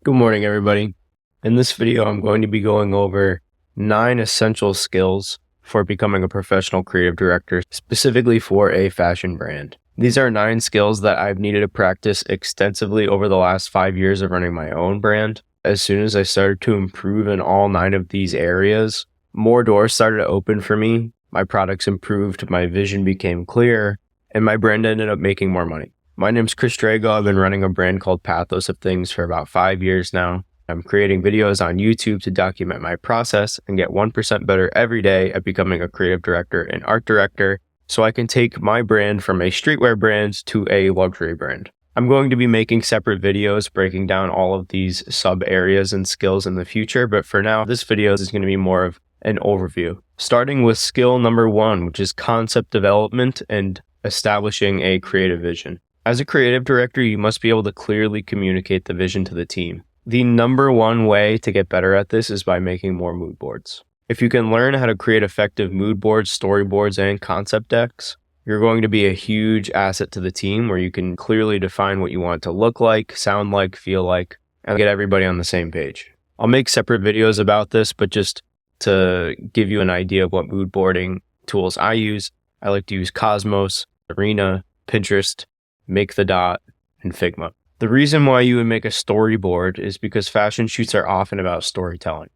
Good morning, everybody. In this video, I'm going to be going over 9 essential skills for becoming a professional creative director, specifically for a fashion brand. These are 9 skills that I've needed to practice extensively over the last 5 years of running my own brand. As soon as I started to improve in all 9 of these areas, more doors started to open for me. My products improved, my vision became clear, and my brand ended up making more money. My name's Chris Drago. I've been running a brand called Pathos of Things for about 5 years now. I'm creating videos on YouTube to document my process and get 1% better every day at becoming a creative director and art director so I can take my brand from a streetwear brand to a luxury brand. I'm going to be making separate videos breaking down all of these sub areas and skills in the future, but for now, this video is going to be more of an overview. Starting with skill number 1, which is concept development and establishing a creative vision. As a creative director, you must be able to clearly communicate the vision to the team. The number 1 way to get better at this is by making more mood boards. If you can learn how to create effective mood boards, storyboards, and concept decks, you're going to be a huge asset to the team where you can clearly define what you want to look like, sound like, feel like, and get everybody on the same page. I'll make separate videos about this, but just to give you an idea of what mood boarding tools I use, I like to use Cosmos, Arena, Pinterest, Make the Dot, and Figma. The reason why you would make a storyboard is because fashion shoots are often about storytelling.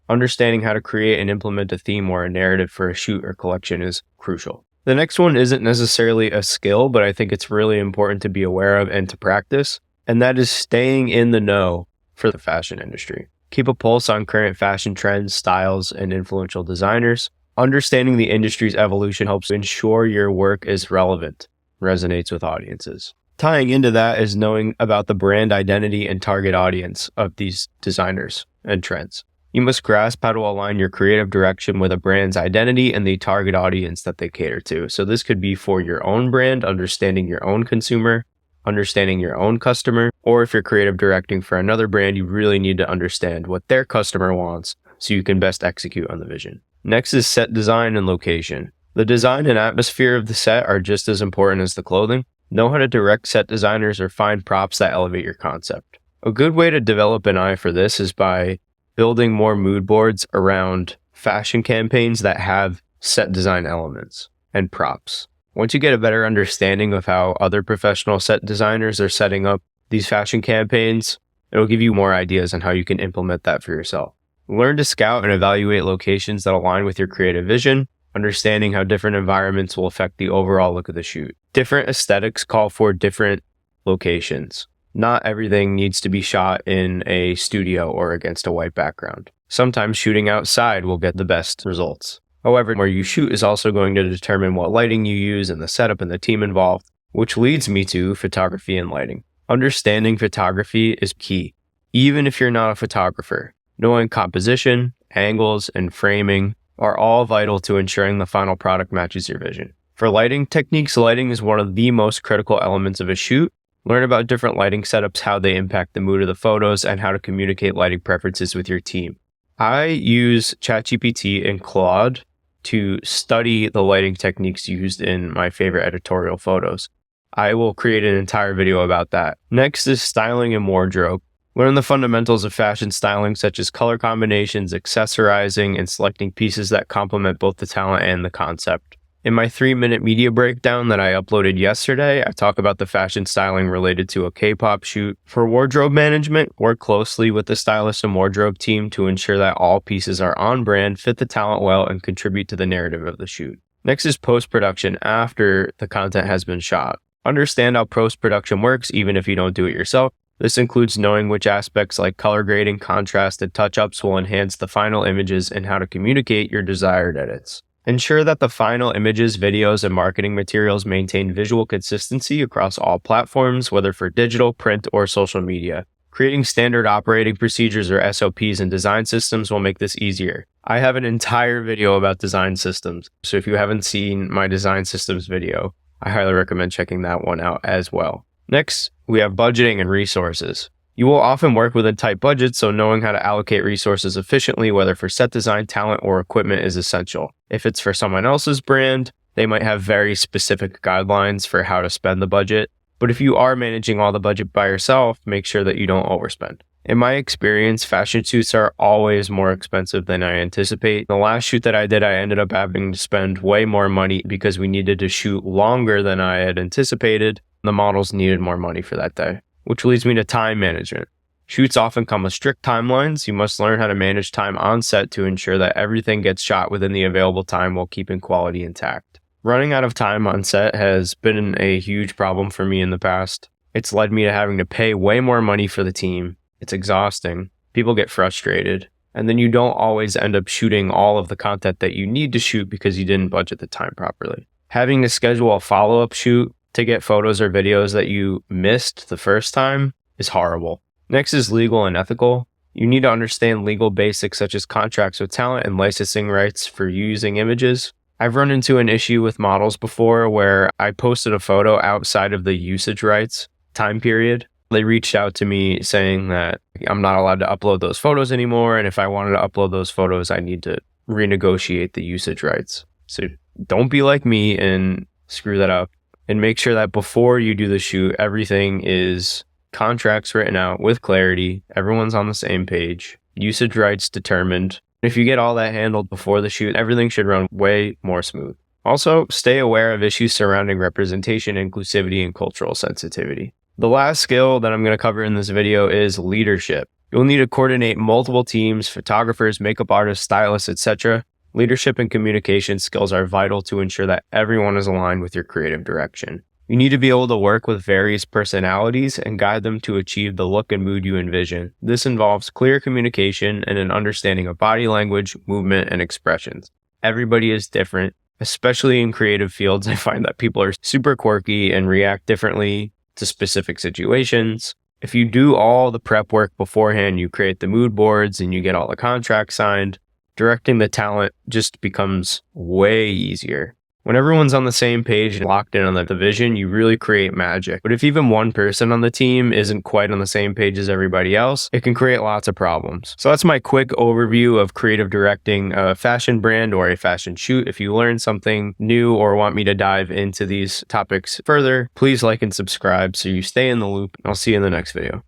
Understanding how to create and implement a theme or a narrative for a shoot or collection is crucial. The next one isn't necessarily a skill, but I think it's really important to be aware of and to practice, and that is staying in the know for the fashion industry. Keep a pulse on current fashion trends, styles, and influential designers. Understanding the industry's evolution helps ensure your work is relevant, resonates with audiences. Tying into that is knowing about the brand identity and target audience of these designers and trends. You must grasp how to align your creative direction with a brand's identity and the target audience that they cater to. So this could be for your own brand, understanding your own consumer, understanding your own customer, or if you're creative directing for another brand, you really need to understand what their customer wants so you can best execute on the vision. Next is set design and location. The design and atmosphere of the set are just as important as the clothing. Know how to direct set designers or find props that elevate your concept. A good way to develop an eye for this is by building more mood boards around fashion campaigns that have set design elements and props. Once you get a better understanding of how other professional set designers are setting up these fashion campaigns, it'll give you more ideas on how you can implement that for yourself. Learn to scout and evaluate locations that align with your creative vision, understanding how different environments will affect the overall look of the shoot. Different aesthetics call for different locations. Not everything needs to be shot in a studio or against a white background. Sometimes shooting outside will get the best results. However, where you shoot is also going to determine what lighting you use and the setup and the team involved, which leads me to photography and lighting. Understanding photography is key, even if you're not a photographer. Knowing composition, angles, and framing are all vital to ensuring the final product matches your vision. For lighting techniques, lighting is one of the most critical elements of a shoot. Learn about different lighting setups, how they impact the mood of the photos, and how to communicate lighting preferences with your team. I use ChatGPT and Claude to study the lighting techniques used in my favorite editorial photos. I will create an entire video about that. Next is styling and wardrobe. Learn the fundamentals of fashion styling, such as color combinations, accessorizing, and selecting pieces that complement both the talent and the concept. In my 3-minute media breakdown that I uploaded yesterday, I talk about the fashion styling related to a K-pop shoot. For wardrobe management, work closely with the stylist and wardrobe team to ensure that all pieces are on brand, fit the talent well, and contribute to the narrative of the shoot. Next is post-production after the content has been shot. Understand how post-production works, even if you don't do it yourself. This includes knowing which aspects like color grading, contrast, and touch-ups will enhance the final images and how to communicate your desired edits. Ensure that the final images, videos, and marketing materials maintain visual consistency across all platforms, whether for digital, print, or social media. Creating standard operating procedures or SOPs and design systems will make this easier. I have an entire video about design systems, so if you haven't seen my design systems video, I highly recommend checking that one out as well. Next, we have budgeting and resources. You will often work within tight budgets, so knowing how to allocate resources efficiently, whether for set design, talent, or equipment, is essential. If it's for someone else's brand, they might have very specific guidelines for how to spend the budget, But if you are managing all the budget by yourself, make sure that you don't overspend. In my experience, fashion shoots are always more expensive than I anticipate. The last shoot that I did, I ended up having to spend way more money because we needed to shoot longer than I had anticipated. The models needed more money for that day, which leads me to time management. Shoots often come with strict timelines. You must learn how to manage time on set to ensure that everything gets shot within the available time while keeping quality intact. Running out of time on set has been a huge problem for me in the past. It's led me to having to pay way more money for the team. It's exhausting. People get frustrated. And then you don't always end up shooting all of the content that you need to shoot because you didn't budget the time properly. Having to schedule a follow-up shoot to get photos or videos that you missed the first time is horrible. Next is legal and ethical. You need to understand legal basics such as contracts with talent and licensing rights for using images. I've run into an issue with models before where I posted a photo outside of the usage rights time period. They reached out to me saying that I'm not allowed to upload those photos anymore, and if I wanted to upload those photos, I need to renegotiate the usage rights. So don't be like me and screw that up, and make sure that before you do the shoot, everything is contracts written out with clarity, everyone's on the same page, usage rights determined. If you get all that handled before the shoot, everything should run way more smooth. Also, stay aware of issues surrounding representation, inclusivity, and cultural sensitivity. The last skill that I'm going to cover in this video is leadership. You'll need to coordinate multiple teams, photographers, makeup artists, stylists, etc. Leadership and communication skills are vital to ensure that everyone is aligned with your creative direction. You need to be able to work with various personalities and guide them to achieve the look and mood you envision. This involves clear communication and an understanding of body language, movement, and expressions. Everybody is different, especially in creative fields. I find that people are super quirky and react differently to specific situations. If you do all the prep work beforehand, you create the mood boards and you get all the contracts signed, directing the talent just becomes way easier. When everyone's on the same page and locked in on the vision, you really create magic. But if even one person on the team isn't quite on the same page as everybody else, it can create lots of problems. So that's my quick overview of creative directing a fashion brand or a fashion shoot. If you learned something new or want me to dive into these topics further, please like and subscribe so you stay in the loop. I'll see you in the next video.